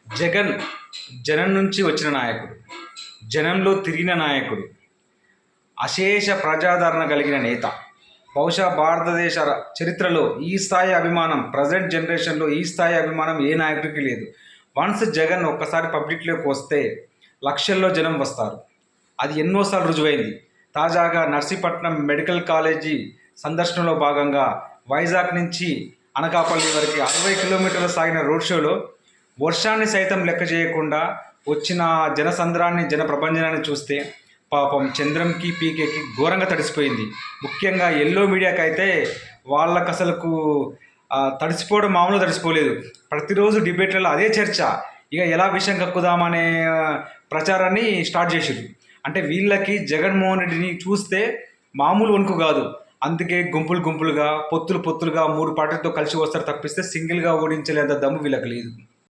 జగన్ జనం నుంచి వచ్చిన నాయకుడు, జనంలో తిరిగిన నాయకుడు, అశేష ప్రజాదరణ కలిగిన నేత. బహుశా భారతదేశ చరిత్రలో ఈ స్థాయి అభిమానం, ప్రజెంట్ జనరేషన్లో ఈ స్థాయి అభిమానం ఏ నాయకుడికి లేదు. వన్స్ జగన్ ఒక్కసారి పబ్లిక్లోకి వస్తే లక్షల్లో జనం వస్తారు. అది ఎన్నోసార్లు రుజువైంది. తాజాగా నర్సీపట్నం మెడికల్ కాలేజీ సందర్శనలో భాగంగా వైజాగ్ నుంచి అనకాపల్లి వరకు 60 కిలోమీటర్లు సాగిన రోడ్ షోలో వర్షాన్ని సైతం లెక్క చేయకుండా వచ్చిన జనసంద్రాన్ని, జన ప్రభంజనాన్ని చూస్తే పాపం చంద్రంకి పీకేకి ఘోరంగా తడిసిపోయింది. ముఖ్యంగా ఎల్లో మీడియాకి అయితే వాళ్ళకు అసలుకు తడిసిపోవడం మామూలు తడిసిపోలేదు. ప్రతిరోజు డిబేట్లలో అదే చర్చ. ఇక ఎలా విషయం కక్కుదామనే ప్రచారాన్ని స్టార్ట్ చేసారు. అంటే వీళ్ళకి జగన్మోహన్ రెడ్డిని చూస్తే మామూలు వణుకు కాదు. అందుకే గుంపులుగా పొత్తులుగా 3 పార్టీలతో కలిసి వస్తారు తప్పిస్తే సింగిల్గా ఓడించలేంత దమ్ము వీళ్ళకి లేదు.